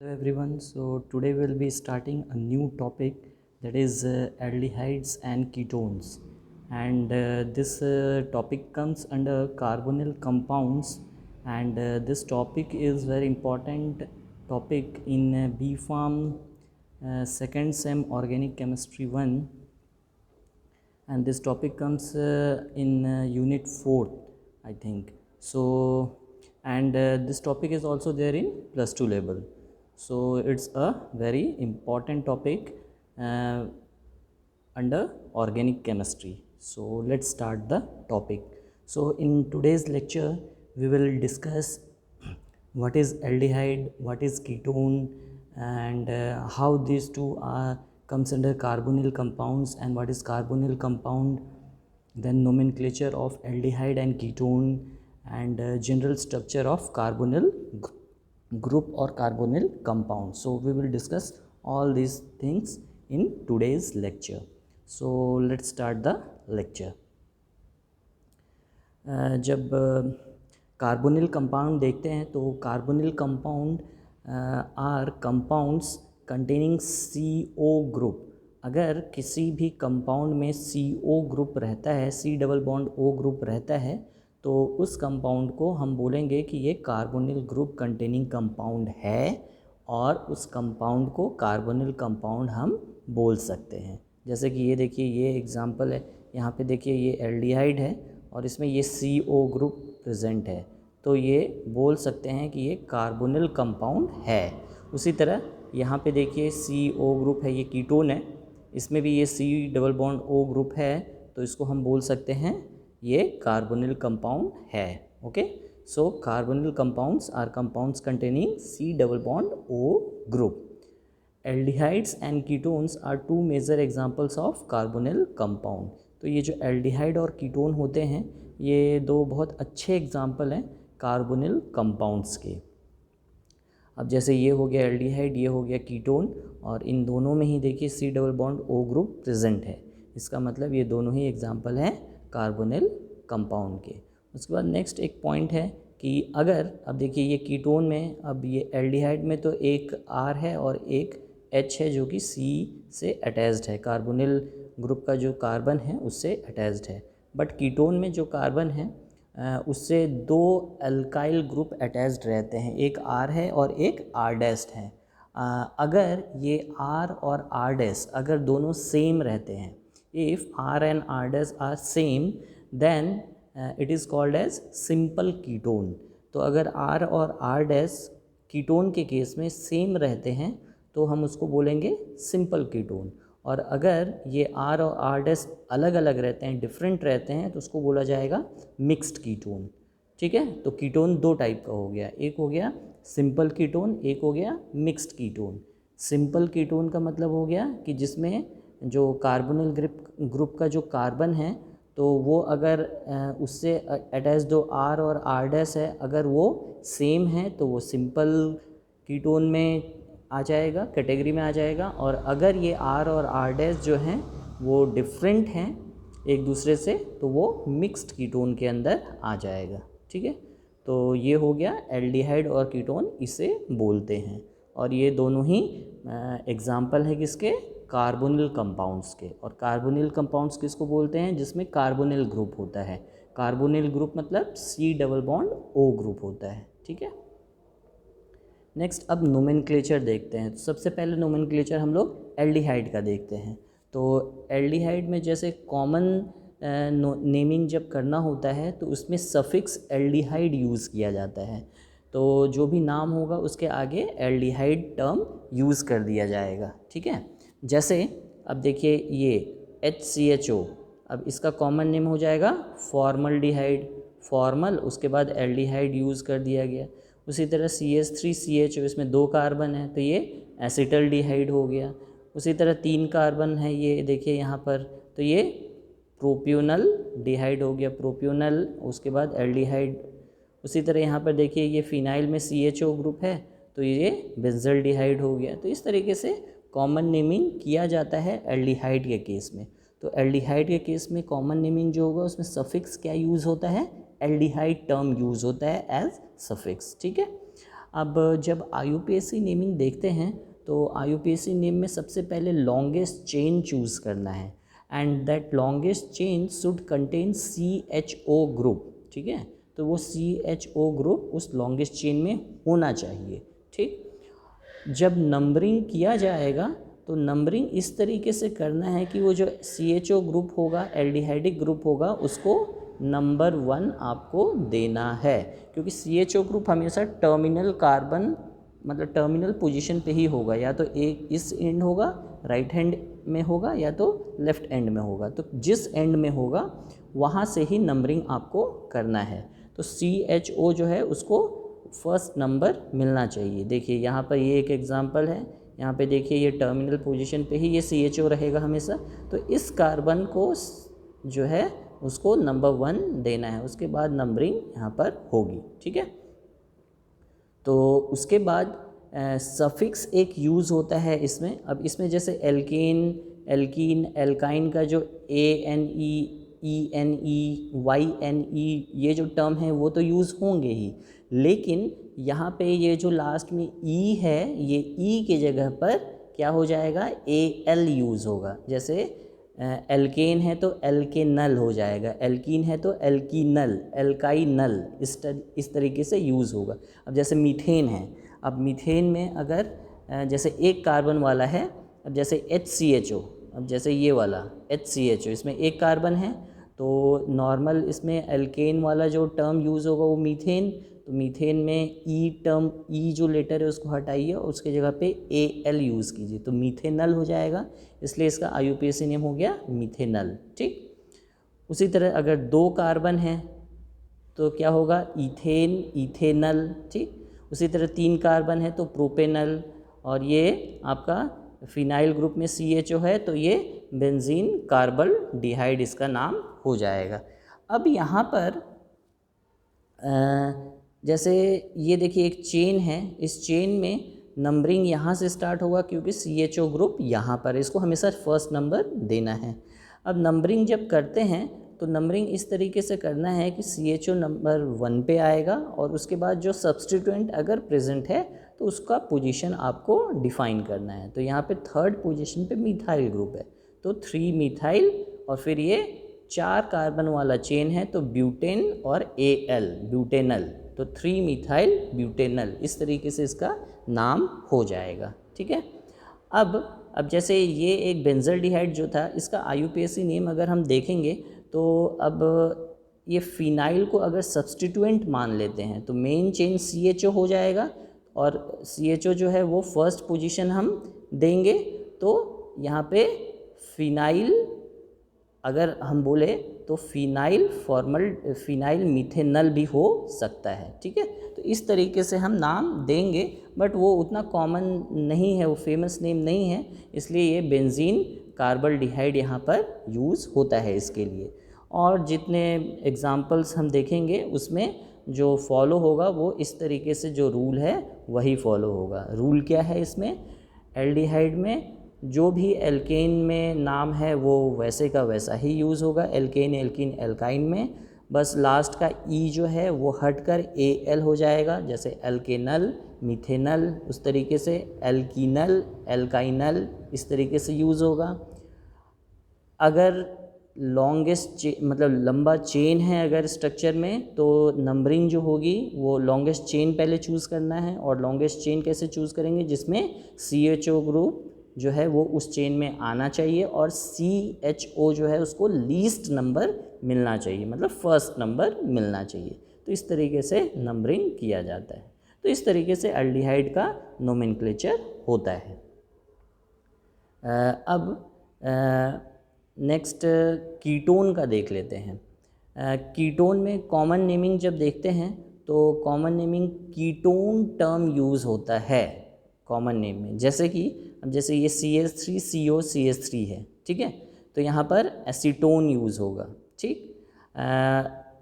Hello everyone, so today we'll be starting a new topic, that is aldehydes and ketones, and this topic comes under carbonyl compounds, and this topic is very important topic in B Farm second sem organic chemistry 1, and this topic comes in unit 4, I think so. And this topic is also there in plus 2 level, so it's a very important topic uh, under organic chemistry. So let's start the topic. So in today's lecture we will discuss what is aldehyde, what is ketone, and how these two are comes under carbonyl compounds, and what is carbonyl compound, then nomenclature of aldehyde and ketone, and general structure of carbonyl group or carbonyl compound. So we will discuss all these things in today's lecture. So let's start the lecture. जब carbonyl compound देखते हैं तो carbonyl compound are compounds containing CO group. अगर किसी भी compound में CO group रहता है, C double bond O group रहता है, तो उस कंपाउंड को हम बोलेंगे कि ये कार्बोनिल ग्रुप कंटेनिंग कंपाउंड है, और उस कंपाउंड को कार्बोनिल कंपाउंड हम बोल सकते हैं. जैसे कि ये देखिए, ये एग्जांपल है. यहाँ पे देखिए ये एल्डिहाइड है और इसमें ये CO ग्रुप प्रेजेंट है, तो ये बोल सकते हैं कि ये कार्बोनिल कंपाउंड है. उसी तरह यहाँ पे देखिए CO ग्रुप है, ये कीटोन है, इसमें भी ये C double bond O group है, तो इसको हम बोल सकते हैं ये कार्बोनिल कंपाउंड है. Okay, so carbonyl compounds are compounds containing C double bond O group. Aldehydes and ketones are two major examples of carbonyl compound. तो ये जो एल्डिहाइड और कीटोन होते हैं, ये दो बहुत अच्छे एग्जाम्पल हैं कार्बोनिल कंपाउंड्स के. अब जैसे ये हो गया एल्डिहाइड, ये हो गया कीटोन, और इन दोनों में ही देखिए C double bond O group present है. इसका मतलब ये दोनों ही एग्जाम्पल हैं कार्बोनिल कंपाउंड के. उसके बाद नेक्स्ट एक पॉइंट है कि अगर, अब देखिए ये कीटोन में, अब ये एल्डिहाइड में तो एक R है और एक H है जो कि C से अटैच्ड है, कार्बोनिल ग्रुप का जो कार्बन है उससे अटैच्ड है. बट कीटोन में जो कार्बन है उससे दो अल्काइल ग्रुप अटैच्ड रहते हैं, एक R है और एक R डैश है. अगर ये R और R डैश अगर दोनों सेम रहते हैं, if R and R dash are same, then it is called as simple ketone. तो अगर R और R डैश कीटोन के केस में सेम रहते हैं तो हम उसको बोलेंगे सिंपल कीटोन, और अगर ये R और R डैश अलग अलग रहते हैं, डिफरेंट रहते हैं, तो उसको बोला जाएगा मिक्स्ड कीटोन. ठीक है, तो कीटोन दो टाइप का हो गया, एक हो गया सिंपल कीटोन, एक हो गया मिक्स्ड कीटोन. सिंपल कीटोन का मतलब हो गया कि जिसमें जो कार्बोनिल ग्रुप का जो कार्बन है, तो वो अगर उससे अटैच दो R और R डैश है, अगर वो सेम है तो वो सिंपल कीटोन में आ जाएगा, कैटेगरी में आ जाएगा. और अगर ये R और R डैश जो हैं वो डिफरेंट हैं एक दूसरे से, तो वो मिक्स्ड कीटोन के अंदर आ जाएगा. ठीक है, तो ये हो गया एल्डिहाइड और कीटोन, इसे बोलते हैं. और ये दोनों ही एग्जाम्पल है किसके, कार्बोनिल कंपाउंड्स के. और कार्बोनिल कंपाउंड्स किसको बोलते हैं, जिसमें कार्बोनिल ग्रुप होता है. कार्बोनिल ग्रुप मतलब C double bond O group होता है. ठीक है, नेक्स्ट अब नोमेनक्लेचर देखते हैं. तो सबसे पहले नोमेनक्लेचर हम लोग एल्डिहाइड का देखते हैं. तो एल्डिहाइड में जैसे कॉमन नेमिंग जब करना होता है तो उसमें सफिक्स एल्डिहाइड यूज़ किया जाता है. तो जो भी नाम होगा उसके आगे एल्डिहाइड टर्म यूज़ कर दिया जाएगा. ठीक है, जैसे अब देखिए ये HCHO, अब इसका कॉमन नेम हो जाएगा फॉर्मल्डिहाइड, फॉर्मल, उसके बाद एल्डिहाइड यूज़ कर दिया गया. उसी तरह CH3CHO, इसमें दो कार्बन है तो ये एसिटल्डिहाइड हो गया. उसी तरह तीन कार्बन है, ये देखिए यहाँ पर, तो ये प्रोप्योनल डिहाइड हो गया, प्रोप्योनल, उसके बाद एल्डिहाइड. उसी तरह यहाँ पर देखिए ये फिनाइल में CHO ग्रुप है तो ये बेंजल्डिहाइड हो गया. तो इस तरीके से कॉमन नेमिंग किया जाता है एल्डिहाइड के केस में. तो एल्डिहाइड के केस में कॉमन नेमिंग जो होगा उसमें सफिक्स क्या यूज़ होता है, एल्डिहाइड टर्म यूज़ होता है एज सफिक्स. ठीक है, अब जब IUPAC नेमिंग देखते हैं तो IUPAC नेम में सबसे पहले लॉन्गेस्ट चेन चूज़ करना है, and that longest chain should contain CHO group, ठीक है। तो वो CHO ग्रुप उस लॉन्गेस्ट चेन में होना चाहिए, ठीक। जब नंबरिंग किया जाएगा तो नंबरिंग इस तरीके से करना है कि वो जो CHO ग्रुप होगा, एल्डिहाइडिक ग्रुप होगा, उसको नंबर 1 आपको देना है, क्योंकि CHO ग्रुप हमेशा टर्मिनल कार्बन मतलब टर्मिनल पोजीशन पे ही होगा, या तो एक इस एंड होगा, राइट हैंड में होगा, या तो लेफ्ट एंड में होगा। तो जिस एंड में होगा वहाँ से ही नंबरिंग आपको करना है। तो CHO जो है उसको फर्स्ट नंबर मिलना चाहिए। देखिए यहाँ पर ये एक एग्जांपल है, यहाँ पे देखिए ये टर्मिनल पोजीशन पे ही ये CHO रहेगा हमेशा। तो इस कार्बन को जो है उसको नंबर 1 देना है, उसके बाद नंबरिंग यहाँ पर होगी, ठीक है। तो उसके बाद सफिक्स एक यूज़ होता है इसमें। अब इसमें जैसे एल्केन, एल्कीन, एल्काइन का जो ANE, ENE, YNE ये जो टर्म है वो तो यूज़ होंगे ही, लेकिन यहाँ पे ये जो लास्ट में E है, ये E के जगह पर क्या हो जाएगा, AL यूज़ होगा। जैसे एल्केन है तो एल्केनल हो जाएगा, एल्कीन है तो एल्कीनल, एल्काइनल, इस तरीके से यूज़ होगा। अब जैसे मीथेन है, अब मीथेन में अगर जैसे एक कार्बन वाला है, अब जैसे HCHO, अब जैसे ये वाला HCHO, इसमें एक कार्बन है, तो नॉर्मल इसमें एल्केन वाला जो टर्म यूज़ होगा वो मीथेन। तो मीथेन में टर्म, जो लेटर है उसको हटाइए और उसके जगह पे AL यूज़ कीजिए, तो मीथेनल हो जाएगा, इसलिए इसका IUPAC नेम हो गया मीथेनल, ठीक। उसी तरह अगर 2 कार्बन है तो क्या होगा, इथेन, इथेनल, ठीक। उसी तरह 3 कार्बन है तो प्रोपेनल, और ये आपका फिनाइल ग्रुप में CHO है तो ये बेंजीन कार्बल डिहाइड इसका नाम हो जाएगा। अब यहाँ पर जैसे ये देखिए एक चेन है, इस चेन में नंबरिंग यहाँ से स्टार्ट होगा क्योंकि CHO ग्रुप यहाँ पर, इसको हमेशा फर्स्ट नंबर देना है। अब नंबरिंग जब करते हैं तो नंबरिंग इस तरीके से करना है कि CHO नंबर 1 पे आएगा, और उसके बाद जो सब्सटीट्यूएंट अगर प्रेजेंट है तो उसका पोजीशन आपको डिफाइन करना है। तो यहाँ पे 3rd पोजीशन पे मिथाइल ग्रुप है, तो 3 मिथाइल, और फिर ये 4 कार्बन वाला चेन है तो ब्यूटेन और AL, ब्यूटेनल, तो 3 मिथाइल ब्यूटेनल, इस तरीके से इसका नाम हो जाएगा, ठीक है। अब जैसे ये एक बेंजल्डिहाइड जो था, इसका IUPAC नेम अगर हम देखेंगे तो अब ये फिनाइल को अगर सब्सटीट्यूएंट मान लेते हैं तो मेन चेन CHO हो जाएगा, और CHO जो है वो फर्स्ट पोजीशन हम देंगे। तो यहाँ पे फिनाइल अगर हम बोले तो फिनाइल मिथेनल भी हो सकता है, ठीक है। तो इस तरीके से हम नाम देंगे, बट वो उतना कॉमन नहीं है, वो फेमस नेम नहीं है, इसलिए ये बेंजीन कार्बल डिहाइड यहाँ पर यूज़ होता है इसके लिए। और जितने एग्जाम्पल्स हम देखेंगे उसमें जो फॉलो होगा वो इस तरीके से, जो रूल है वही फॉलो होगा। रूल क्या है इसमें, एल्डिहाइड में जो भी एल्केन में नाम है वो वैसे का वैसा ही यूज़ होगा, एल्केन, एल्कीन, एल्काइन में, बस लास्ट का E जो है वो हटकर AL हो जाएगा, जैसे एल्केनल, मिथेनल, उस तरीके से एल्कीनल, एल्काइनल, इस तरीके से यूज़ होगा। अगर लॉन्गेस्ट मतलब लंबा चेन है अगर स्ट्रक्चर में, तो नंबरिंग जो होगी वो लॉन्गेस्ट चेन पहले चूज़ करना है, और लॉन्गेस्ट चेन कैसे चूज़ करेंगे, जिसमें CHO ग्रुप जो है वो उस चेन में आना चाहिए, और CHO जो है उसको लीस्ट नंबर मिलना चाहिए, मतलब फर्स्ट नंबर मिलना चाहिए। तो इस तरीके से नंबरिंग किया जाता है। तो इस तरीके से एल्डिहाइड का नोमेनक्लेचर होता है। अब नेक्स्ट कीटोन का देख लेते हैं। कीटोन में कॉमन नेमिंग जब देखते हैं तो common naming ketone term use होता है कॉमन नेम में, जैसे कि अब जैसे ये CH3CO CH3 है, ठीक है, तो यहाँ पर एसीटोन यूज़ होगा, ठीक।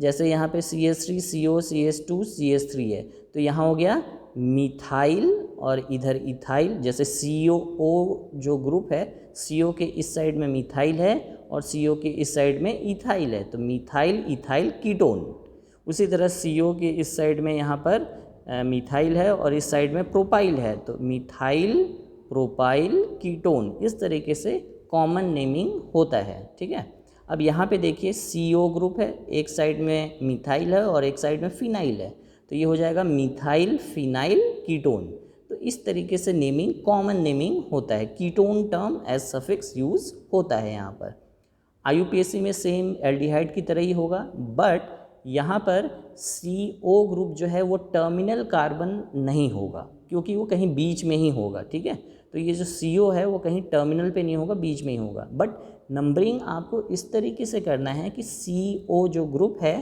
जैसे यहाँ पे CH3CO CH2 CH3 है तो यहाँ हो गया मिथाइल, और इधर इथाइल, जैसे COO जो ग्रुप है, CO के इस साइड में मिथाइल है और CO के इस साइड में इथाइल है, तो मिथाइल इथाइल कीटोन। उसी तरह CO के इस साइड में यहाँ पर मिथाइल है और इस साइड में प्रोपाइल है, तो मिथाइल प्रोपाइल कीटोन, इस तरीके से कॉमन नेमिंग होता है। ठीक है, अब यहाँ पे देखिए CO ग्रुप है, एक साइड में मिथाइल है और एक साइड में फिनाइल है, तो ये हो जाएगा मिथाइल फिनाइल कीटोन। तो इस तरीके से नेमिंग कॉमन नेमिंग होता है, ketone term as suffix use होता है यहाँ पर। IUPAC में सेम एल्डिहाइड की तरह ही होगा, बट यहाँ पर CO ग्रुप जो है वो टर्मिनल कार्बन नहीं होगा, क्योंकि वो कहीं बीच में ही होगा। ठीक है, तो ये जो CO है वो कहीं टर्मिनल पे नहीं होगा, बीच में ही होगा। बट नंबरिंग आपको इस तरीके से करना है कि CO जो ग्रुप है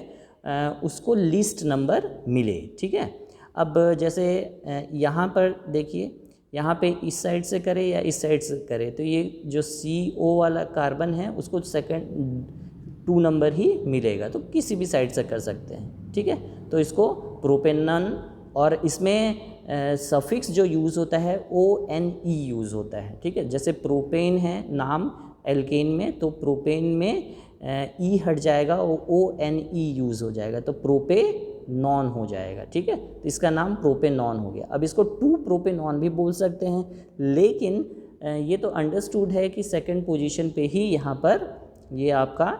उसको लीस्ट नंबर मिले। ठीक है, अब जैसे यहाँ पर देखिए, यहाँ पे इस साइड से करें या इस साइड से करें, तो ये जो CO वाला कार्बन है उसको सेकंड 2 नंबर ही मिलेगा, तो किसी भी साइड से कर सकते हैं। ठीक है, तो इसको प्रोपेनन, और इसमें सफिक्स जो यूज़ होता है ONE यूज़ होता है। ठीक है, जैसे प्रोपेन है नाम एल्केन में, तो प्रोपेन में ई हट जाएगा, ONE यूज़ हो जाएगा, तो प्रोपेनॉन हो जाएगा। ठीक है, तो इसका नाम प्रोपेनॉन हो गया। अब इसको 2 प्रोपेनॉन भी बोल सकते हैं, लेकिन ये तो अंडरस्टूड है कि सेकंड पोजीशन पे ही यहाँ पर ये आपका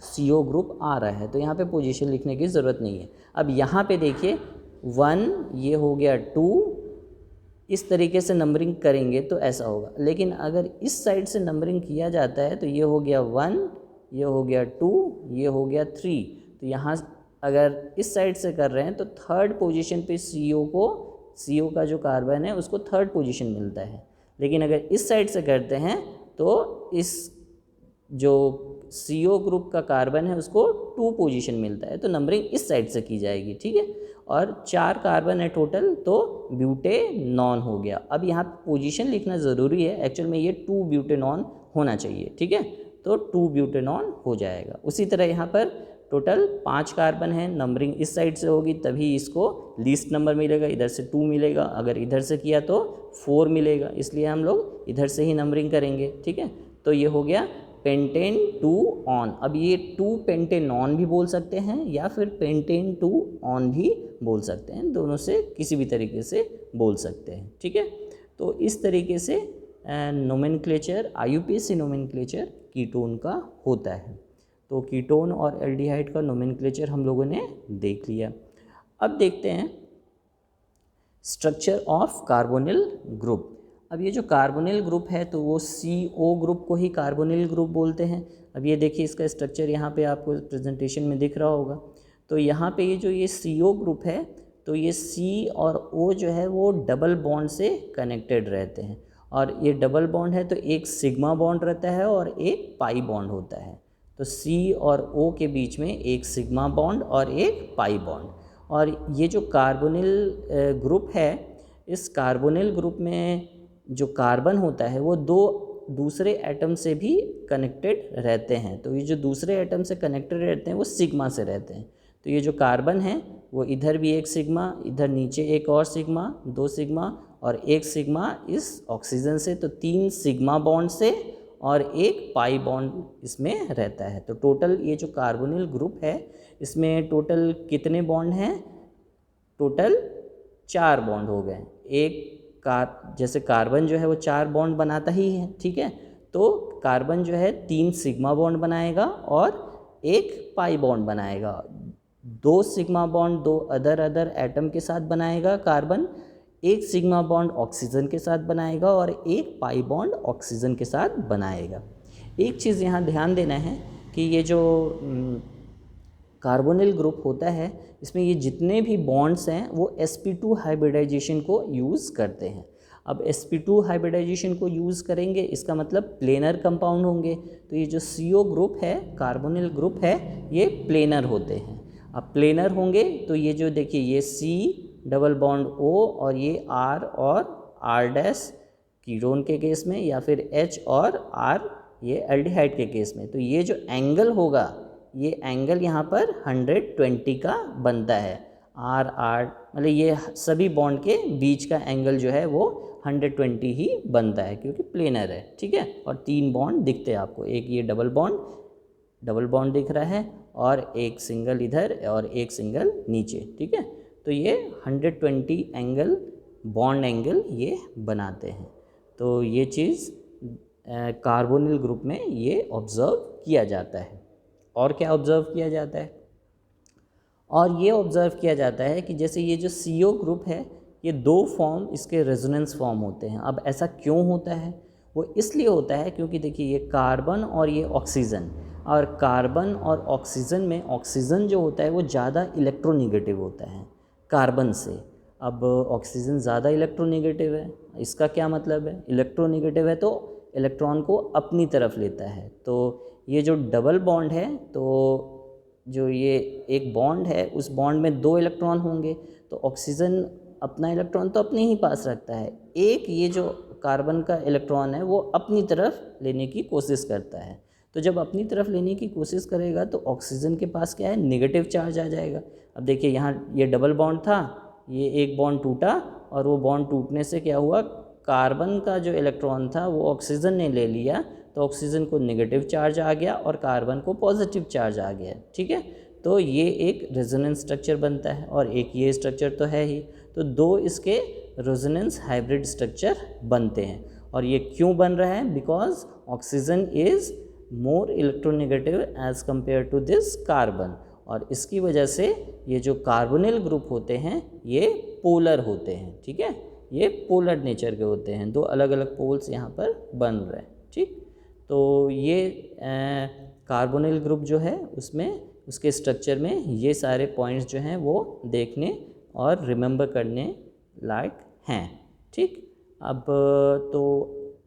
CO ग्रुप आ रहा है, तो यहाँ पे पोजीशन लिखने की ज़रूरत नहीं है। अब यहाँ पे देखिए 1, ये हो गया 2, इस तरीके से नंबरिंग करेंगे तो ऐसा होगा। लेकिन अगर इस साइड से नंबरिंग किया जाता है तो ये हो गया 1, ये हो गया 2, ये हो गया 3, तो यहाँ अगर इस साइड से कर रहे हैं तो थर्ड पोजीशन पे CO का जो कार्बन है उसको थर्ड पोजीशन मिलता है। लेकिन अगर इस साइड से करते हैं तो इस जो CO ग्रुप का कार्बन है उसको 2 पोजीशन मिलता है, तो नंबरिंग इस साइड से की जाएगी। ठीक है, और 4 कार्बन है टोटल, तो ब्यूटेनॉन हो गया। अब यहाँ पोजीशन लिखना ज़रूरी है, एक्चुअल में ये 2 ब्यूटेनॉन होना चाहिए। ठीक है, तो 2 ब्यूटेनॉन हो जाएगा। उसी तरह यहाँ पर टोटल 5 कार्बन है, नंबरिंग इस साइड से होगी तभी इसको लीस्ट नंबर मिलेगा, इधर से 2 मिलेगा, अगर इधर से किया तो 4 मिलेगा, इसलिए हम लोग इधर से ही नंबरिंग करेंगे। ठीक है, तो ये हो गया पेंटेन 2 ऑन। अब ये 2 पेंटेनॉन भी बोल सकते हैं या फिर पेंटेन 2 ऑन भी बोल सकते हैं, दोनों से किसी भी तरीके से बोल सकते हैं। ठीक है, तो इस तरीके से नोमेनक्लेचर, IUPAC नोमेनक्लेचर कीटोन का होता है। तो कीटोन और एल्डिहाइड का नोमेनक्लेचर हम लोगों ने देख लिया। अब देखते हैं स्ट्रक्चर ऑफ कार्बोनिल ग्रुप। अब ये जो कार्बोनिल ग्रुप है तो वो CO ग्रुप को ही कार्बोनिल ग्रुप बोलते हैं। अब ये देखिए इसका स्ट्रक्चर यहाँ पे आपको प्रेजेंटेशन में दिख रहा होगा। तो यहाँ पे ये जो ये CO ग्रुप है तो ये C और O जो है वो डबल बॉन्ड से कनेक्टेड रहते हैं, और ये डबल बॉन्ड है तो एक सिग्मा बॉन्ड रहता है और एक पाई बॉन्ड होता है। तो C और O के बीच में एक सिग्मा बॉन्ड और एक पाई बॉन्ड। और ये जो कार्बोनिल ग्रुप है, इस कार्बोनिल ग्रुप में जो कार्बन होता है वो 2 दूसरे एटम से भी कनेक्टेड रहते हैं। तो ये जो दूसरे एटम से कनेक्टेड रहते हैं वो सिग्मा से रहते हैं। तो ये जो कार्बन है वो इधर भी एक सिग्मा, इधर नीचे एक और सिग्मा, 2 सिग्मा और एक सिग्मा इस ऑक्सीजन से, तो 3 सिग्मा बॉन्ड से और एक पाई बॉन्ड इसमें रहता है। तो टोटल ये जो कार्बोनिल ग्रुप है इसमें टोटल कितने बॉन्ड हैं? टोटल 4 बॉन्ड हो गए। एक जैसे कार्बन जो है वो 4 बॉन्ड बनाता ही है। ठीक है, तो कार्बन जो है 3 सिग्मा बॉन्ड बनाएगा और एक पाई बॉन्ड बनाएगा। 2 सिग्मा बॉन्ड 2 अदर एटम के साथ बनाएगा कार्बन, एक सिग्मा बॉन्ड ऑक्सीजन के साथ बनाएगा और एक पाई बॉन्ड ऑक्सीजन के साथ बनाएगा। एक चीज़ यहाँ ध्यान देना है कि ये जो कार्बोनिल ग्रुप होता है इसमें ये जितने भी बॉन्ड्स हैं वो sp2 हाइब्रिडाइजेशन को यूज़ करते हैं। अब sp2 हाइब्रिडाइजेशन को यूज़ करेंगे इसका मतलब प्लेनर कंपाउंड होंगे। तो ये जो CO ग्रुप है, कार्बोनिल ग्रुप है, ये प्लेनर होते हैं। अब प्लेनर होंगे तो ये जो देखिए ये C डबल बॉन्ड O और ये R और R डैश कीटोन के केस में, या फिर H और R ये एल्डिहाइड के केस में, तो ये जो एंगल होगा ये एंगल यहाँ पर 120 का बनता है। R मतलब ये सभी बॉन्ड के बीच का एंगल जो है वो 120 ही बनता है क्योंकि प्लेनर है। ठीक है, और 3 बॉन्ड दिखते हैं आपको, एक ये डबल बॉन्ड दिख रहा है और एक सिंगल इधर और एक सिंगल नीचे। ठीक है, तो ये 120 एंगल बॉन्ड एंगल ये बनाते हैं। तो ये चीज़ कार्बोनिल ग्रुप में ये ऑब्ज़र्व किया जाता है। और क्या ऑब्ज़र्व किया जाता है? और ये ऑब्ज़र्व किया जाता है कि जैसे ये जो CO ग्रुप है, ये 2 फॉर्म इसके रेजोनेंस फॉर्म होते हैं। अब ऐसा क्यों होता है? वो इसलिए होता है क्योंकि देखिए ये कार्बन और ये ऑक्सीजन, और कार्बन और ऑक्सीजन में ऑक्सीजन जो होता है वो ज़्यादा इलेक्ट्रोनेगेटिव होता है कार्बन से। अब ऑक्सीजन ज़्यादा इलेक्ट्रोनेगेटिव है, इसका क्या मतलब है? इलेक्ट्रोनेगेटिव है तो इलेक्ट्रॉन को अपनी तरफ लेता है। तो ये जो डबल बॉन्ड है, तो जो ये एक बॉन्ड है उस बॉन्ड में 2 इलेक्ट्रॉन होंगे, तो ऑक्सीजन अपना इलेक्ट्रॉन तो अपने ही पास रखता है, एक ये जो कार्बन का इलेक्ट्रॉन है वो अपनी तरफ लेने की कोशिश करता है। तो जब अपनी तरफ लेने की कोशिश करेगा तो ऑक्सीजन के पास क्या है? नेगेटिव चार्ज आ जाएगा। अब देखिए यहाँ ये डबल बॉन्ड था, ये एक बॉन्ड टूटा, और वो बॉन्ड टूटने से क्या हुआ? कार्बन का जो इलेक्ट्रॉन था वो ऑक्सीजन ने ले लिया, तो ऑक्सीजन को नेगेटिव चार्ज आ गया और कार्बन को पॉजिटिव चार्ज आ गया। ठीक है, तो ये एक रेजोनेंस स्ट्रक्चर बनता है, और एक ये स्ट्रक्चर तो है ही। तो 2 इसके रेजोनेंस हाइब्रिड स्ट्रक्चर बनते हैं। और ये क्यों बन रहा है? Because oxygen is more electronegative as compare to this carbon, और इसकी वजह से ये जो कार्बोनिल ग्रुप होते हैं ये पोलर होते हैं। ठीक है, ये पोलर नेचर के होते हैं, 2 अलग अलग पोल्स यहाँ पर बन रहे हैं। ठीक, तो ये कार्बोनिल ग्रुप जो है उसमें उसके स्ट्रक्चर में ये सारे पॉइंट्स जो हैं वो देखने और रिमेंबर करने लायक हैं। ठीक, अब तो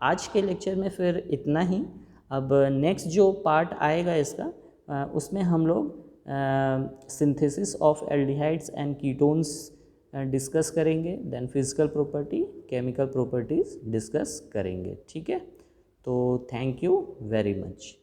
आज के लेक्चर में फिर इतना ही। अब नेक्स्ट जो पार्ट आएगा इसका, उसमें हम लोग synthesis of aldehydes and ketones discuss करेंगे, then physical property, chemical properties discuss करेंगे। ठीक है, तो थैंक यू वेरी मच।